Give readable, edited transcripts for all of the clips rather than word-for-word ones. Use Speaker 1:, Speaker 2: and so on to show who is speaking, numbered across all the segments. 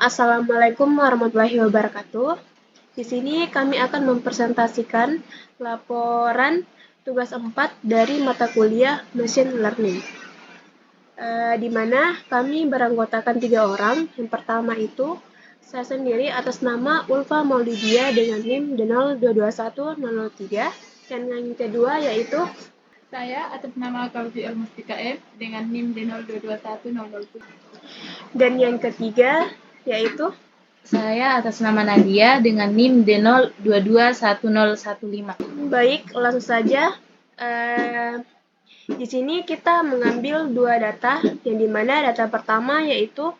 Speaker 1: Assalamualaikum warahmatullahi wabarakatuh. Di sini kami akan mempresentasikan laporan tugas 4 dari mata kuliah Machine Learning. Di mana kami beranggotakan 3 orang. Yang pertama itu saya sendiri atas nama Ulfa Maulidia dengan NIM 0221003. Dan yang kedua yaitu
Speaker 2: saya atas nama Kaufi Al-Mustika M dengan NIM 0221007.
Speaker 1: Dan yang ketiga yaitu
Speaker 3: saya atas nama Nadia dengan NIM D0221015.
Speaker 1: Baik, langsung saja. Di sini kita mengambil 2 data, yang dimana data pertama yaitu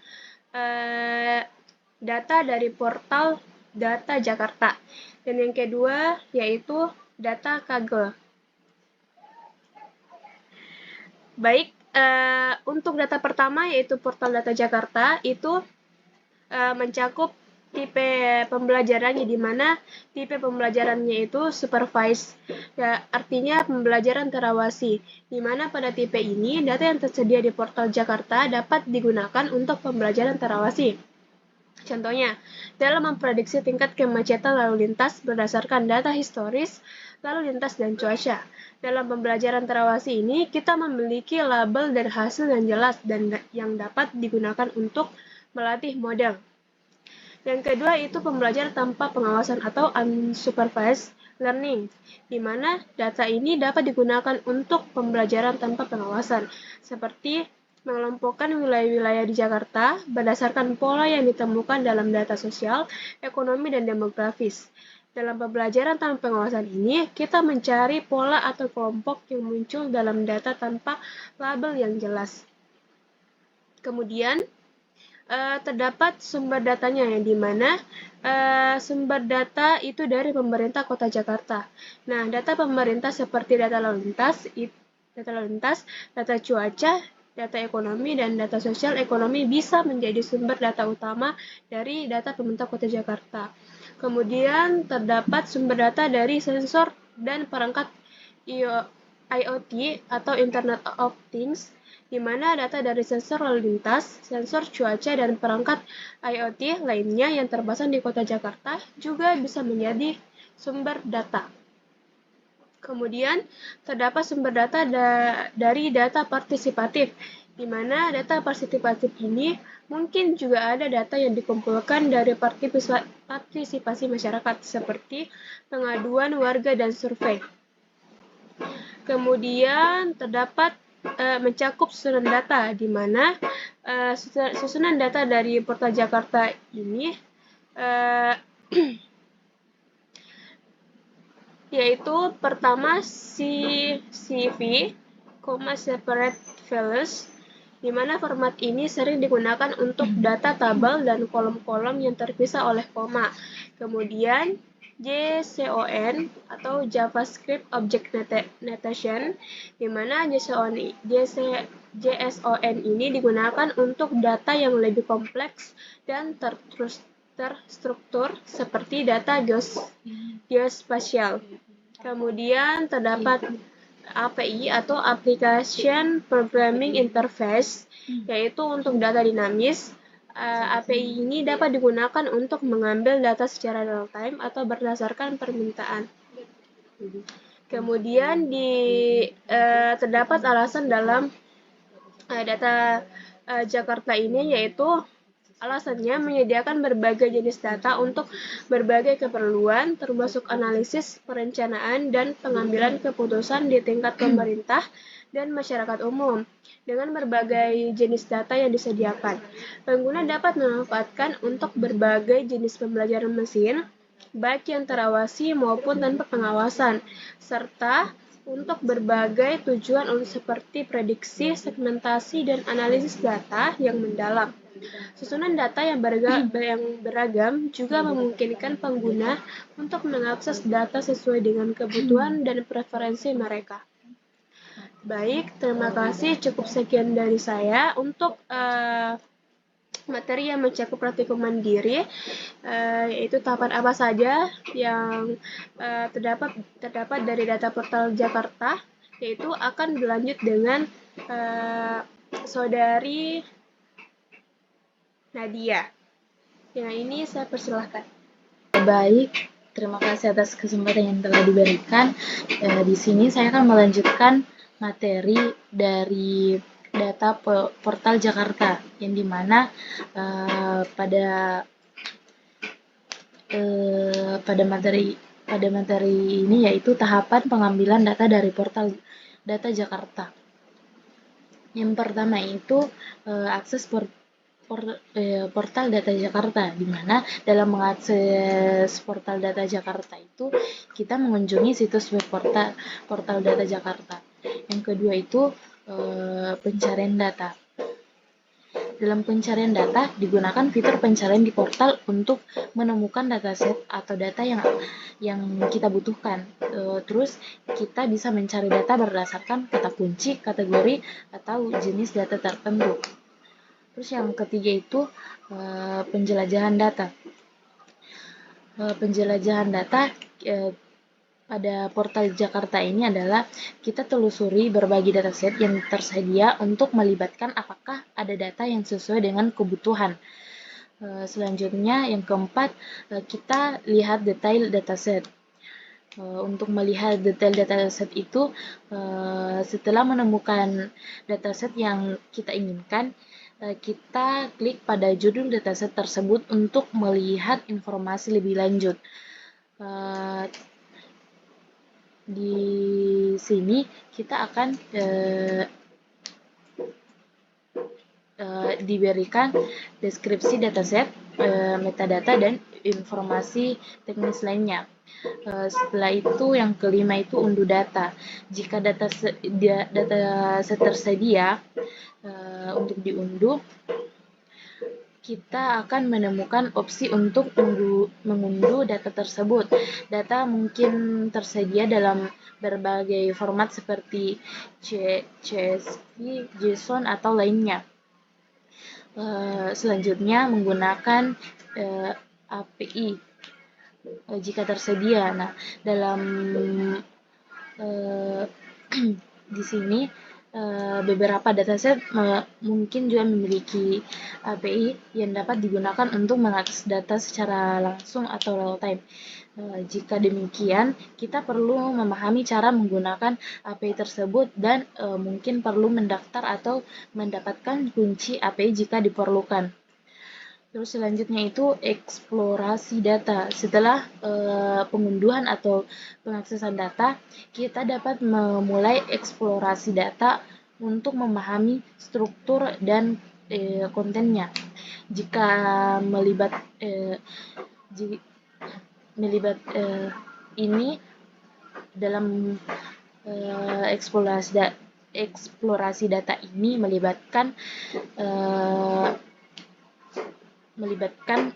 Speaker 1: data dari portal Data Jakarta, dan yang kedua yaitu data Kaggle. Baik, untuk data pertama yaitu portal Data Jakarta itu mencakup tipe pembelajarannya, di mana tipe pembelajarannya itu supervised, ya, artinya pembelajaran terawasi, di mana pada tipe ini data yang tersedia di portal Jakarta dapat digunakan untuk pembelajaran terawasi. Contohnya, dalam memprediksi tingkat kemacetan lalu lintas berdasarkan data historis lalu lintas dan cuaca. Dalam pembelajaran terawasi ini, kita memiliki label dan hasil yang jelas dan yang dapat digunakan untuk melatih model. Yang kedua itu pembelajaran tanpa pengawasan atau unsupervised learning, di mana data ini dapat digunakan untuk pembelajaran tanpa pengawasan, seperti mengelompokkan wilayah-wilayah di Jakarta berdasarkan pola yang ditemukan dalam data sosial, ekonomi, dan demografis. Dalam pembelajaran tanpa pengawasan ini, kita mencari pola atau kelompok yang muncul dalam data tanpa label yang jelas. Kemudian, terdapat sumber datanya, yang dimana sumber data itu dari pemerintah Kota Jakarta. Nah, data pemerintah seperti data lalu lintas, data cuaca, data ekonomi, dan data sosial ekonomi bisa menjadi sumber data utama dari data pemerintah Kota Jakarta. Kemudian terdapat sumber data dari sensor dan perangkat IoT atau Internet of Things, di mana data dari sensor lalu lintas, sensor cuaca, dan perangkat IoT lainnya yang terpasang di Kota Jakarta juga bisa menjadi sumber data. Kemudian, terdapat sumber data dari data partisipatif, di mana data partisipatif ini mungkin juga ada data yang dikumpulkan dari partisipasi masyarakat, seperti pengaduan warga dan survei. Kemudian, terdapat mencakup susunan data, di mana susunan data dari portal Jakarta ini yaitu pertama CV, separate values, di mana format ini sering digunakan untuk data tabel dan kolom-kolom yang terpisah oleh koma. Kemudian JSON atau JavaScript Object Notation, di mana JSON ini digunakan untuk data yang lebih kompleks dan terstruktur seperti data geospasial. Kemudian terdapat API atau Application Programming Interface, yaitu untuk data dinamis. API ini dapat digunakan untuk mengambil data secara real-time atau berdasarkan permintaan. Kemudian terdapat alasan dalam data Jakarta ini, yaitu alasannya menyediakan berbagai jenis data untuk berbagai keperluan, termasuk analisis, perencanaan, dan pengambilan keputusan di tingkat pemerintah dan masyarakat umum. Dengan berbagai jenis data yang disediakan, pengguna dapat memanfaatkan untuk berbagai jenis pembelajaran mesin, baik yang terawasi maupun tanpa pengawasan, serta untuk berbagai tujuan seperti prediksi, segmentasi, dan analisis data yang mendalam. Susunan data yang beragam juga memungkinkan pengguna untuk mengakses data sesuai dengan kebutuhan dan preferensi mereka. Baik, terima kasih. Cukup sekian dari saya. Untuk materi yang mencakup praktikum mandiri, yaitu tahapan apa saja yang terdapat dari data portal Jakarta, yaitu akan berlanjut dengan saudari Nadia. Ya, ini saya persilahkan.
Speaker 3: Baik, terima kasih atas kesempatan yang telah diberikan. Di sini saya akan melanjutkan materi dari data portal Jakarta, yang dimana pada materi ini yaitu tahapan pengambilan data dari portal data Jakarta. Yang pertama itu akses portal data Jakarta, di mana dalam mengakses portal data Jakarta itu kita mengunjungi situs web portal data Jakarta. Yang kedua itu pencarian data. Dalam pencarian data, digunakan fitur pencarian di portal untuk menemukan dataset atau data yang kita butuhkan. Terus kita bisa mencari data berdasarkan kata kunci, kategori, atau jenis data tertentu. Terus yang ketiga itu penjelajahan data. Penjelajahan data pada portal Jakarta ini adalah kita telusuri berbagai dataset yang tersedia untuk melibatkan apakah ada data yang sesuai dengan kebutuhan. Selanjutnya yang keempat, kita lihat detail dataset. Untuk melihat detail dataset itu, setelah menemukan dataset yang kita inginkan, kita klik pada judul dataset tersebut untuk melihat informasi lebih lanjut. Di sini kita akan diberikan deskripsi dataset, metadata, dan informasi teknis lainnya. Setelah itu yang kelima itu unduh data. Jika data tersedia untuk diunduh, kita akan menemukan opsi untuk mengunduh data tersebut. Data mungkin tersedia dalam berbagai format seperti CSV, JSON, atau lainnya. Selanjutnya menggunakan API jika tersedia. Nah, dalam di sini beberapa dataset mungkin juga memiliki API yang dapat digunakan untuk mengakses data secara langsung atau real time. Jika demikian, kita perlu memahami cara menggunakan API tersebut dan mungkin perlu mendaftar atau mendapatkan kunci API jika diperlukan. Terus selanjutnya itu eksplorasi data. Setelah pengunduhan atau pengaksesan data, kita dapat memulai eksplorasi data untuk memahami struktur dan kontennya. Jika melibat ini dalam eksplorasi data ini melibatkan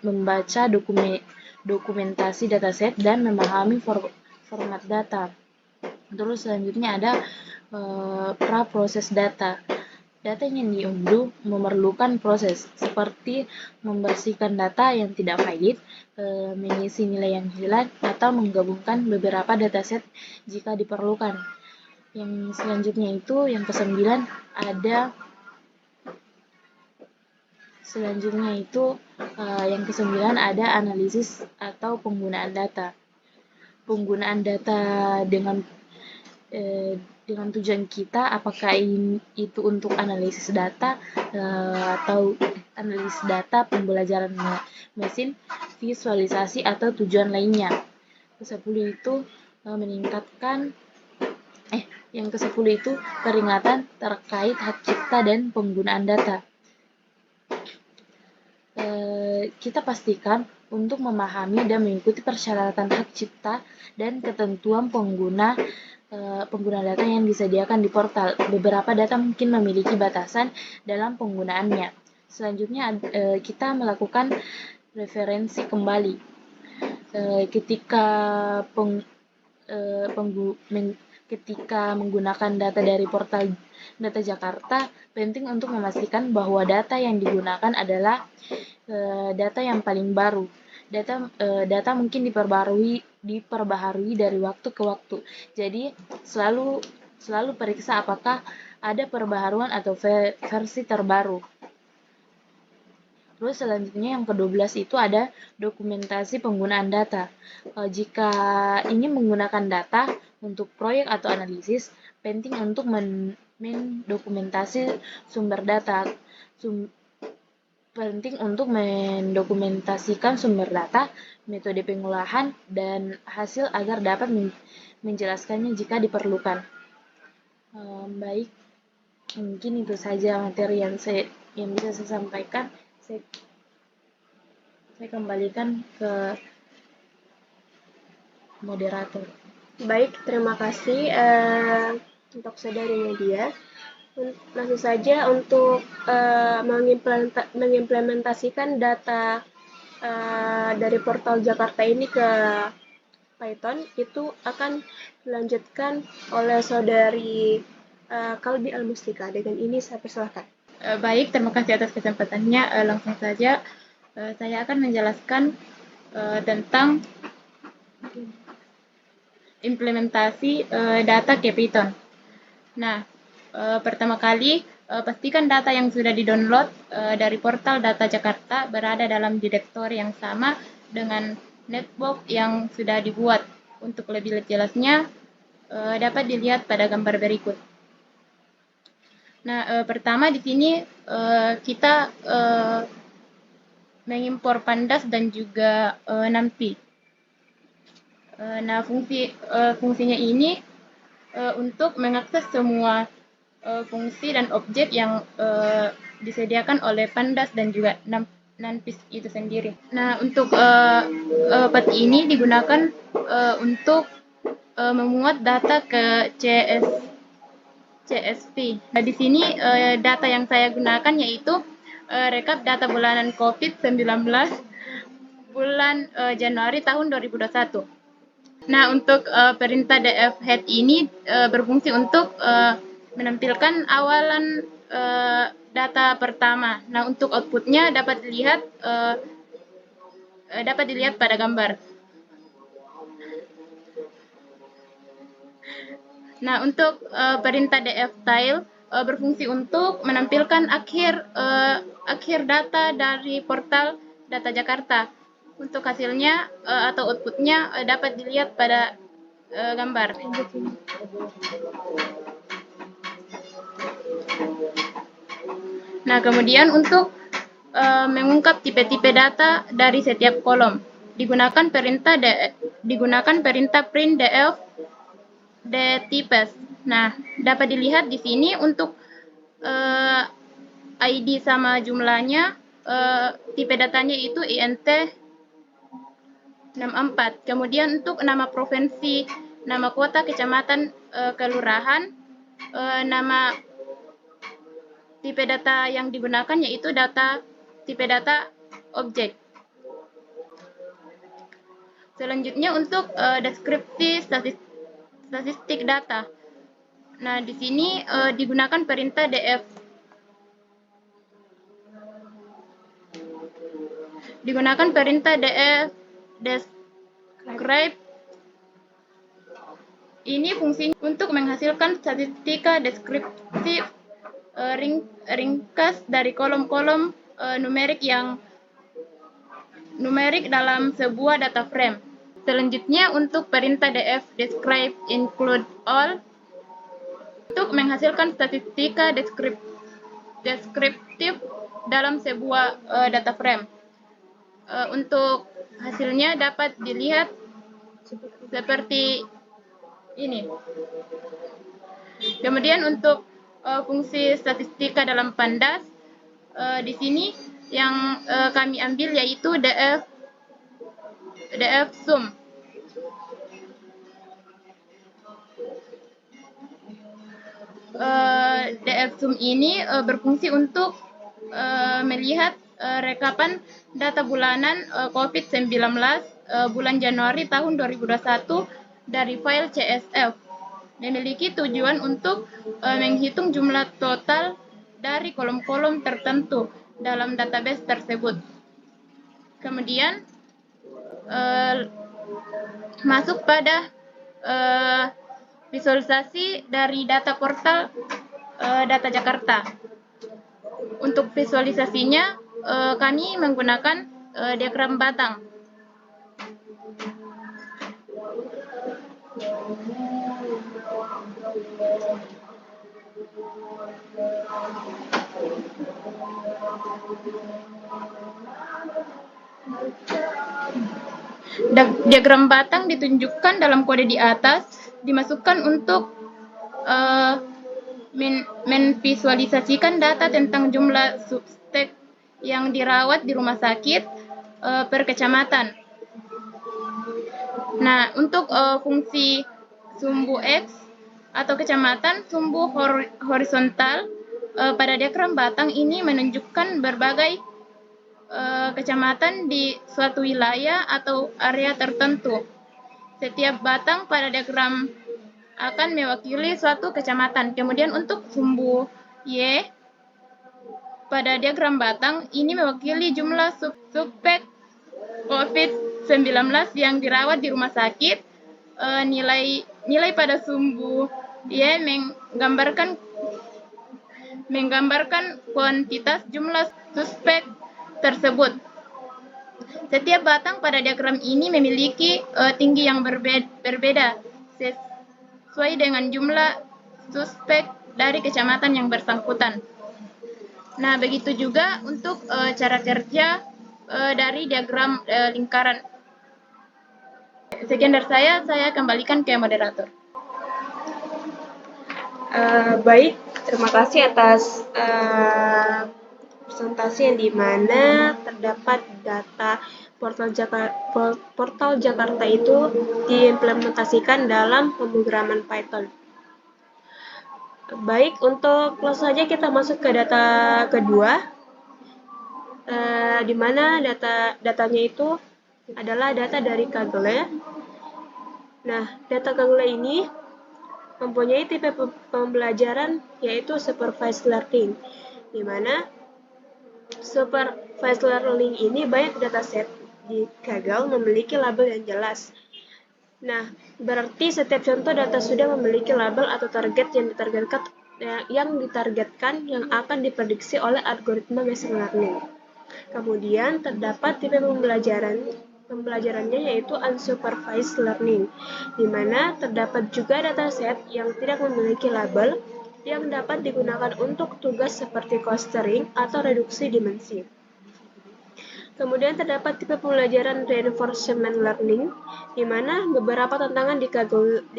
Speaker 3: membaca dokumentasi dataset dan memahami format data. Terus selanjutnya ada pra-proses data. Data yang diunduh memerlukan proses seperti membersihkan data yang tidak valid, mengisi nilai yang hilang, atau menggabungkan beberapa dataset jika diperlukan. Yang selanjutnya itu yang kesembilan ada analisis atau penggunaan data. Penggunaan data dengan tujuan kita, apakah itu untuk analisis data atau analisis data, pembelajaran mesin, visualisasi, atau tujuan lainnya. Ke-10 itu yang ke-10 itu peringatan terkait hak cipta dan penggunaan data. Kita pastikan untuk memahami dan mengikuti persyaratan hak cipta dan ketentuan pengguna data yang disediakan di portal. Beberapa data mungkin memiliki batasan dalam penggunaannya. Selanjutnya kita melakukan referensi kembali. Ketika menggunakan data dari portal data Jakarta, penting untuk memastikan bahwa data yang digunakan adalah data yang paling baru. Data mungkin diperbaharui dari waktu ke waktu. Jadi selalu periksa apakah ada perbaharuan atau versi terbaru. Terus selanjutnya yang ke-12 itu ada dokumentasi penggunaan data. Jika ingin menggunakan data untuk proyek atau analisis, penting untuk mendokumentasi sumber data. Penting untuk mendokumentasikan sumber data, metode pengolahan, dan hasil agar dapat menjelaskannya jika diperlukan. Baik, mungkin itu saja materi yang bisa saya sampaikan. Saya kembalikan ke moderator.
Speaker 1: Baik, terima kasih untuk saudari Nadia. Langsung saja untuk mengimplementasikan data dari portal Jakarta ini ke Python itu akan dilanjutkan oleh saudari Kalbi Almustika. Dengan ini saya persilahkan.
Speaker 2: Baik, terima kasih atas kesempatannya. Langsung saja saya akan menjelaskan tentang implementasi data ke Python. Nah, pertama kali pastikan data yang sudah di-download dari portal Data Jakarta berada dalam direktori yang sama dengan network yang sudah dibuat. Untuk lebih jelasnya dapat dilihat pada gambar berikut. Nah, pertama di sini kita mengimpor Pandas dan juga NumPy. Nah, fungsinya ini untuk mengakses semua fungsi dan objek yang disediakan oleh Pandas dan juga NumPy itu sendiri. Nah, untuk path ini digunakan untuk memuat data ke CSV. Nah, di sini data yang saya gunakan yaitu rekap data bulanan COVID-19 bulan Januari tahun 2021. Nah, untuk perintah df head ini berfungsi untuk menampilkan awalan data pertama. Nah, untuk outputnya dapat dilihat pada gambar. Nah, untuk perintah df tile berfungsi untuk menampilkan akhir data dari portal Data Jakarta. Untuk hasilnya atau outputnya dapat dilihat pada gambar. Nah, kemudian untuk mengungkap tipe-tipe data dari setiap kolom digunakan perintah print df dtipes. Nah, dapat dilihat di sini untuk ID sama jumlahnya, tipe datanya itu INT 64. Kemudian untuk nama provinsi, nama kota, kecamatan, kelurahan, nama tipe data yang digunakan yaitu tipe data objek. Selanjutnya untuk deskripsi statistik data. Nah, di sini digunakan perintah df describe. Ini fungsinya untuk menghasilkan statistika deskriptif ringkas dari kolom-kolom numerik dalam sebuah data frame. Selanjutnya untuk perintah df describe include all untuk menghasilkan statistika deskriptif dalam sebuah data frame. Untuk hasilnya dapat dilihat seperti ini. Kemudian untuk fungsi statistika dalam Pandas, di sini yang kami ambil yaitu df sum. Df sum ini berfungsi untuk melihat rekapan data bulanan COVID-19 bulan Januari tahun 2021 dari file CSV. Memiliki tujuan untuk menghitung jumlah total dari kolom-kolom tertentu dalam database tersebut. Kemudian masuk pada visualisasi dari data portal Data Jakarta. Untuk visualisasinya kami menggunakan diagram batang. Diagram batang ditunjukkan dalam kode di atas, dimasukkan untuk memvisualisasikan data tentang jumlah suspek yang dirawat di rumah sakit per kecamatan. Nah, untuk fungsi sumbu X atau kecamatan, sumbu horizontal pada diagram batang ini menunjukkan berbagai kecamatan di suatu wilayah atau area tertentu. Setiap batang pada diagram akan mewakili suatu kecamatan. Kemudian untuk sumbu Y pada diagram batang ini mewakili jumlah suspek COVID-19 yang dirawat di rumah sakit. Nilai pada sumbu Y menggambarkan kuantitas jumlah suspek tersebut. Setiap batang pada diagram ini memiliki tinggi yang berbeda sesuai dengan jumlah suspek dari kecamatan yang bersangkutan. Nah, begitu juga untuk cara kerja dari diagram lingkaran. Sekian dari saya kembalikan ke moderator.
Speaker 1: Baik, terima kasih atas presentasi yang dimana terdapat data portal Jakarta itu diimplementasikan dalam pemrograman Python. Baik, untuk langsung saja kita masuk ke data kedua, di mana datanya itu adalah data dari Kaggle. Nah, data Kaggle ini mempunyai tipe pembelajaran yaitu supervised learning, di mana supervised learning ini banyak dataset di Kaggle memiliki label yang jelas. Nah, berarti setiap contoh data sudah memiliki label atau target yang ditargetkan yang akan diprediksi oleh algoritma machine learning. Kemudian terdapat tipe pembelajarannya yaitu unsupervised learning, di mana terdapat juga dataset yang tidak memiliki label yang dapat digunakan untuk tugas seperti clustering atau reduksi dimensi. Kemudian terdapat tipe pembelajaran reinforcement learning, di mana beberapa tantangan di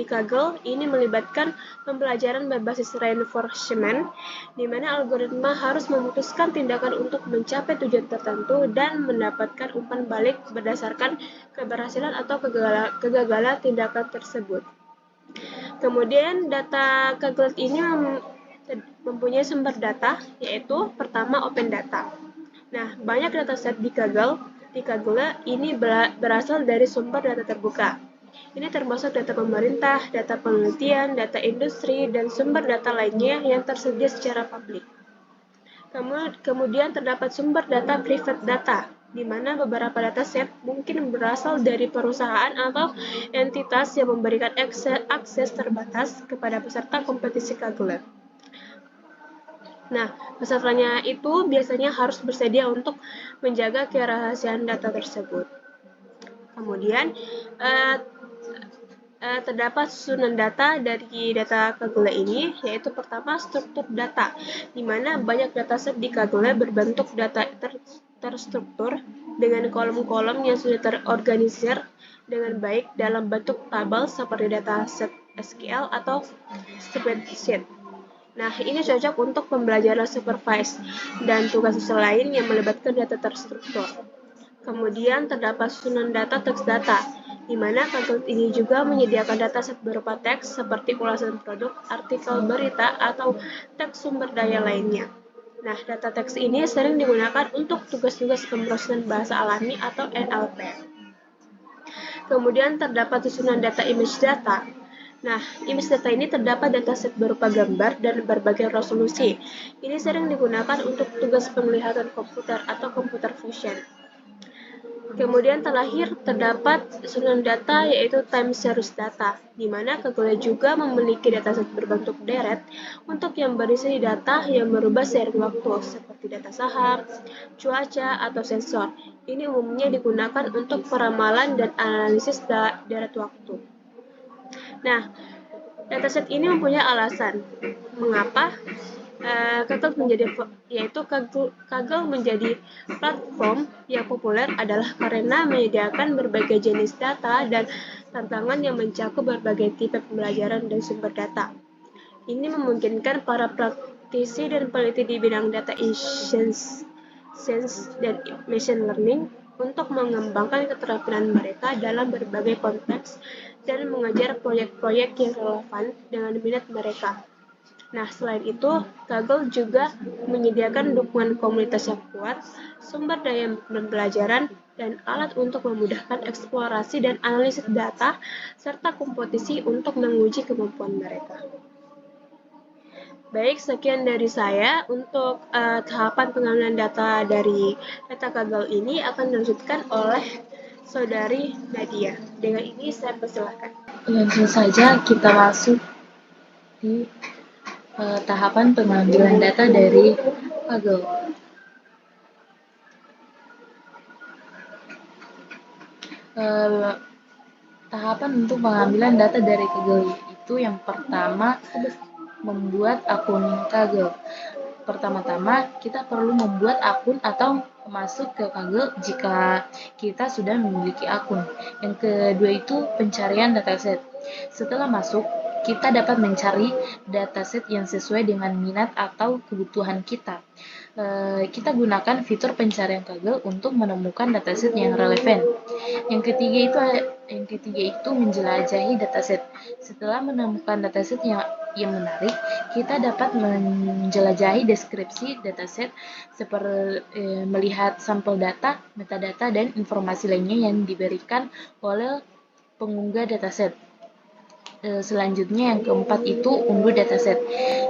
Speaker 1: Kaggle ini melibatkan pembelajaran berbasis reinforcement, di mana algoritma harus memutuskan tindakan untuk mencapai tujuan tertentu dan mendapatkan umpan balik berdasarkan keberhasilan atau kegagalan tindakan tersebut. Kemudian data Kaggle ini mempunyai sumber data, yaitu pertama open data. Nah, banyak dataset di Kaggle ini berasal dari sumber data terbuka. Ini termasuk data pemerintah, data penelitian, data industri, dan sumber data lainnya yang tersedia secara publik. Kemudian terdapat sumber data private data, di mana beberapa dataset mungkin berasal dari perusahaan atau entitas yang memberikan akses terbatas kepada peserta kompetisi Kaggle. Nah, pesertanya itu biasanya harus bersedia untuk menjaga kerahasiaan data tersebut. Kemudian, terdapat susunan data dari data Kaggle ini, yaitu pertama struktur data, di mana banyak dataset di Kaggle berbentuk data terstruktur dengan kolom-kolom yang sudah terorganisir dengan baik dalam bentuk tabel seperti dataset SQL atau spreadsheet. Nah, ini cocok untuk pembelajaran supervised dan tugas lain yang melibatkan data terstruktur. Kemudian terdapat susunan data teks data, di mana Kaggle ini juga menyediakan dataset berupa teks seperti ulasan produk, artikel berita, atau teks sumber daya lainnya. Nah, data teks ini sering digunakan untuk tugas-tugas pemrosesan bahasa alami atau NLP. Kemudian terdapat susunan data image data. Nah, image data ini terdapat dataset berupa gambar dan berbagai resolusi. Ini sering digunakan untuk tugas penglihatan komputer atau computer vision. Kemudian terakhir terdapat susunan data yaitu time series data, di mana Kaggle juga memiliki dataset berbentuk deret untuk yang berisi data yang berubah seiring waktu, seperti data saham, cuaca, atau sensor. Ini umumnya digunakan untuk peramalan dan analisis deret waktu. Nah, dataset ini mempunyai alasan mengapa Kaggle menjadi platform yang populer adalah karena menyediakan berbagai jenis data dan tantangan yang mencakup berbagai tipe pembelajaran dan sumber data. Ini memungkinkan para praktisi dan peneliti di bidang data science dan machine learning untuk mengembangkan keterampilan mereka dalam berbagai konteks dan mengejar proyek-proyek yang relevan dengan minat mereka. Nah, selain itu, Kaggle juga menyediakan dukungan komunitas yang kuat, sumber daya pembelajaran, dan alat untuk memudahkan eksplorasi dan analisis data, serta kompetisi untuk menguji kemampuan mereka. Baik, sekian dari saya. Untuk tahapan pengambilan data dari data Kaggle ini akan dilanjutkan oleh Saudari Nadia. Dengan ini saya persilahkan.
Speaker 3: Langsung saja kita masuk di tahapan pengambilan data dari Kaggle. Tahapan untuk pengambilan data dari Kaggle itu yang pertama membuat akun Kaggle. Pertama-tama kita perlu membuat akun atau masuk ke Kaggle jika kita sudah memiliki akun. Yang kedua itu pencarian dataset. Setelah masuk, kita dapat mencari dataset yang sesuai dengan minat atau kebutuhan kita. Kita gunakan fitur pencarian Kaggle untuk menemukan dataset yang relevan. Yang ketiga itu menjelajahi dataset. Setelah menemukan dataset yang menarik, kita dapat menjelajahi deskripsi dataset seperti melihat sampel data, metadata, dan informasi lainnya yang diberikan oleh pengunggah dataset. Selanjutnya yang keempat itu unduh dataset.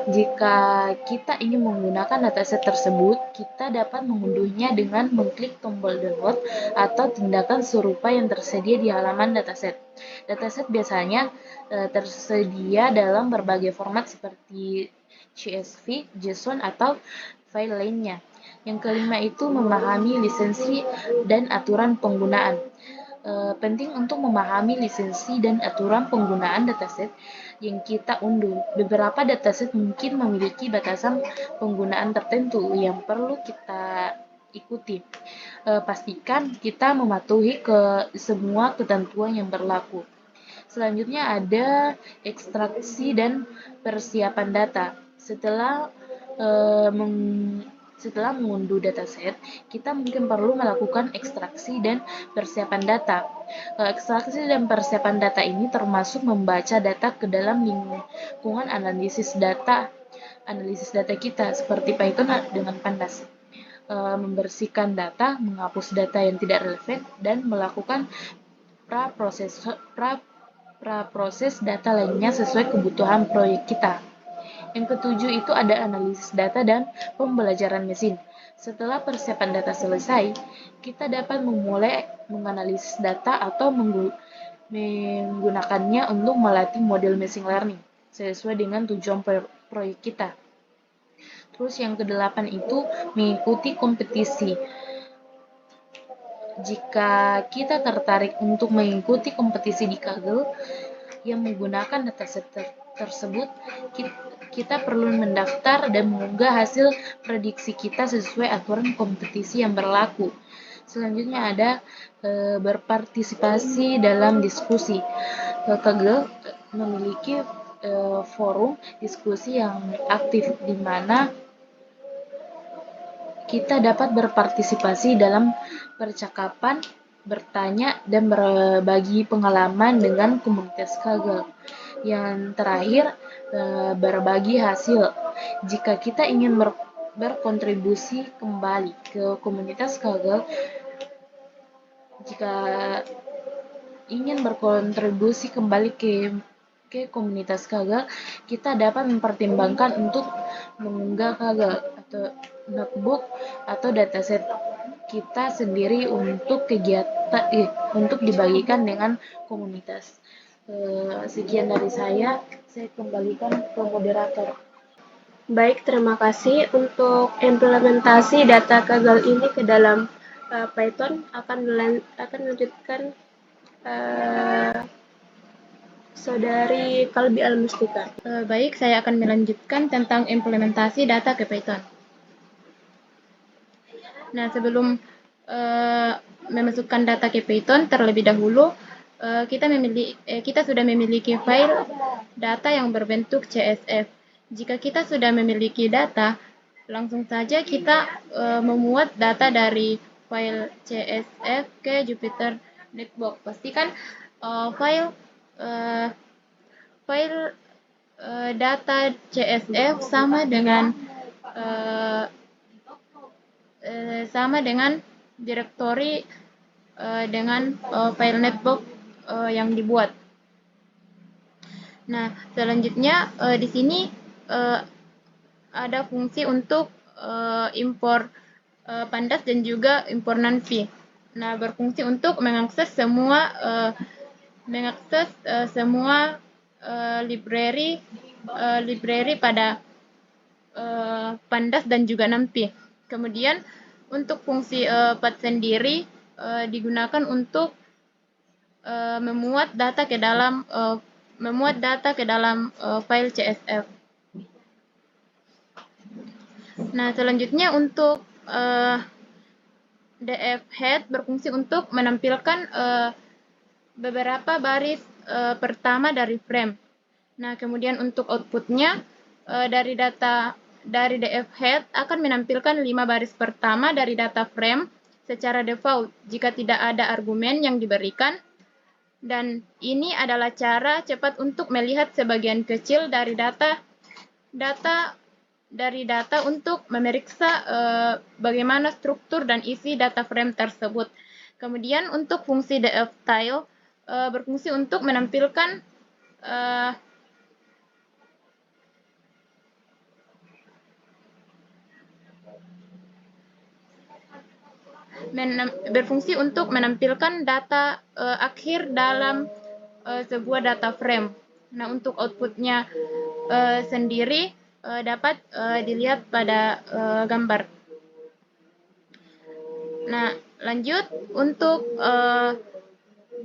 Speaker 3: Jika kita ingin menggunakan dataset tersebut, kita dapat mengunduhnya dengan mengklik tombol download atau tindakan serupa yang tersedia di halaman dataset. Dataset biasanya tersedia dalam berbagai format seperti CSV, JSON, atau file lainnya. Yang kelima itu memahami lisensi dan aturan penggunaan. Penting untuk memahami lisensi dan aturan penggunaan dataset yang kita unduh. Beberapa dataset mungkin memiliki batasan penggunaan tertentu yang perlu kita ikuti. Pastikan kita mematuhi semua ketentuan yang berlaku. Selanjutnya ada ekstraksi dan persiapan data. Setelah mengunduh dataset, kita mungkin perlu melakukan ekstraksi dan persiapan data. Ekstraksi dan persiapan data ini termasuk membaca data ke dalam lingkungan analisis data kita seperti Python dengan Pandas. Membersihkan data, menghapus data yang tidak relevan, dan melakukan praproses data lainnya sesuai kebutuhan proyek kita. Yang ketujuh itu ada analisis data dan pembelajaran mesin. Setelah persiapan data selesai, kita dapat memulai menganalisis data atau menggunakannya untuk melatih model machine learning sesuai dengan tujuan proyek kita. Terus yang kedelapan itu mengikuti kompetisi. Jika kita tertarik untuk mengikuti kompetisi di Kaggle yang menggunakan dataset tersebut, kita perlu mendaftar dan mengunggah hasil prediksi kita sesuai aturan kompetisi yang berlaku. Selanjutnya ada berpartisipasi dalam diskusi. Kaggle memiliki forum diskusi yang aktif di mana kita dapat berpartisipasi dalam percakapan, bertanya, dan berbagi pengalaman dengan komunitas Kaggle. Yang terakhir, berbagi hasil. Jika kita ingin berkontribusi kembali ke komunitas Kaggle, kita dapat mempertimbangkan untuk mengunggah Kaggle atau notebook atau dataset kita sendiri untuk kegiatan untuk dibagikan dengan komunitas. Sekian dari saya kembalikan ke moderator.
Speaker 1: Baik, terima kasih. Untuk implementasi data kaggle ini ke dalam Python akan melanjutkan Saudari Kalbi Al-Mustika.
Speaker 2: Baik, saya akan melanjutkan tentang implementasi data ke Python. Nah, sebelum memasukkan data ke Python, terlebih dahulu kita sudah memiliki file data yang berbentuk CSV. Jika kita sudah memiliki data, langsung saja kita memuat data dari file CSV ke Jupyter Notebook. Pastikan file data CSV sama dengan direktori dengan file netbook yang dibuat. Nah, selanjutnya di sini ada fungsi untuk impor pandas dan juga impor NumPy. Nah, berfungsi untuk mengakses semua library pada pandas dan juga NumPy. Kemudian untuk fungsi path sendiri digunakan untuk memuat data ke dalam file CSV. Nah, selanjutnya untuk df head berfungsi untuk menampilkan beberapa baris pertama dari frame. Nah, kemudian untuk outputnya dari df head akan menampilkan 5 baris pertama dari data frame secara default jika tidak ada argumen yang diberikan. Dan ini adalah cara cepat untuk melihat sebagian kecil dari data untuk memeriksa bagaimana struktur dan isi data frame tersebut. Kemudian untuk fungsi df-tile berfungsi untuk menampilkan data akhir dalam sebuah data frame. Nah, untuk outputnya sendiri dapat dilihat pada gambar. Nah, lanjut untuk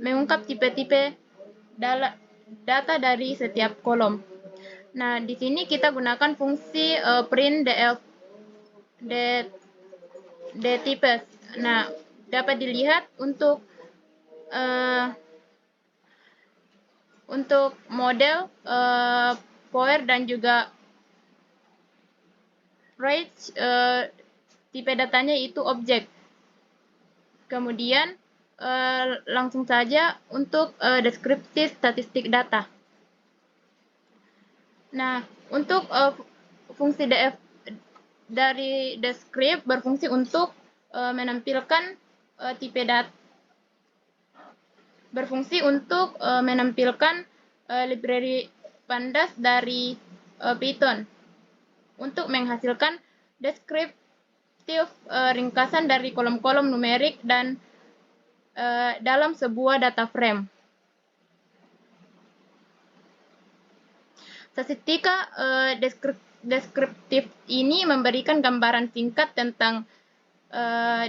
Speaker 2: mengungkap tipe-tipe data dari setiap kolom. Nah, di sini kita gunakan fungsi print dtypes. Nah, dapat dilihat untuk model, power dan juga range tipe datanya itu objek. Kemudian langsung saja untuk deskripsi statistik data. Nah, untuk fungsi df dari descript berfungsi untuk menampilkan tipe data, berfungsi untuk menampilkan library pandas dari Python untuk menghasilkan deskriptif ringkasan dari kolom-kolom numerik dan dalam sebuah data frame. Statistika deskriptif ini memberikan gambaran singkat tentang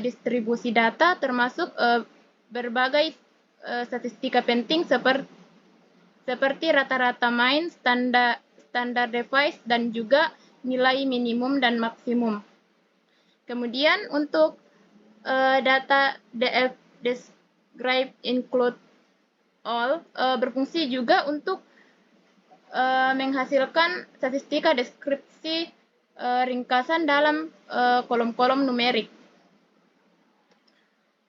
Speaker 2: distribusi data, termasuk berbagai statistika penting seperti rata-rata main, standar device, dan juga nilai minimum dan maksimum. Kemudian untuk data df describe include all berfungsi juga untuk menghasilkan statistika deskripsi ringkasan dalam kolom-kolom numerik.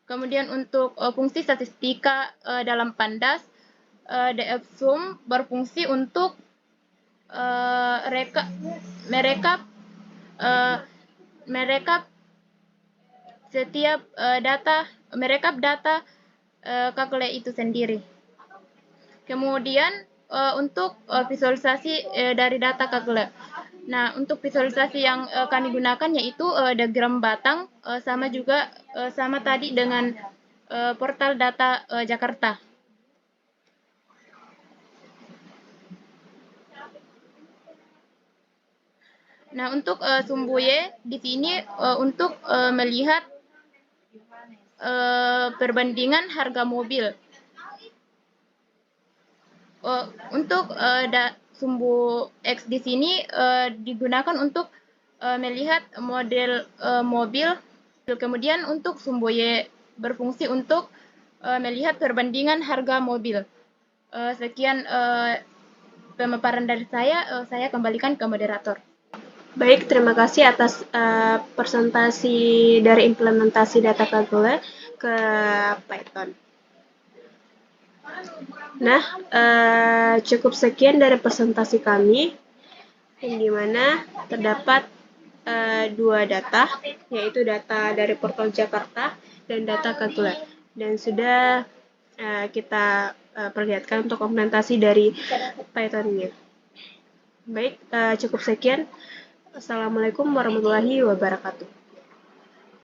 Speaker 2: Kemudian untuk fungsi statistika dalam pandas, df-sum berfungsi untuk merekap setiap data kaggle itu sendiri. Kemudian untuk visualisasi dari data kaggle. Nah, untuk visualisasi yang kami gunakan yaitu diagram batang, sama juga sama tadi dengan portal data Jakarta. Nah, untuk Sumbuye di sini untuk melihat perbandingan harga mobil. Untuk Sumbu X di sini digunakan untuk melihat model mobil. Kemudian untuk Sumbu Y berfungsi untuk melihat perbandingan harga mobil. Sekian pemaparan dari saya kembalikan ke moderator.
Speaker 1: Baik, terima kasih atas presentasi dari implementasi data Kaggle ke Python. Nah, cukup sekian dari presentasi kami, yang dimana terdapat dua data, yaitu data dari portal Jakarta dan data Kaggle. Dan sudah kita perlihatkan untuk implementasi dari Python-nya. Baik, cukup sekian. Assalamualaikum warahmatullahi wabarakatuh.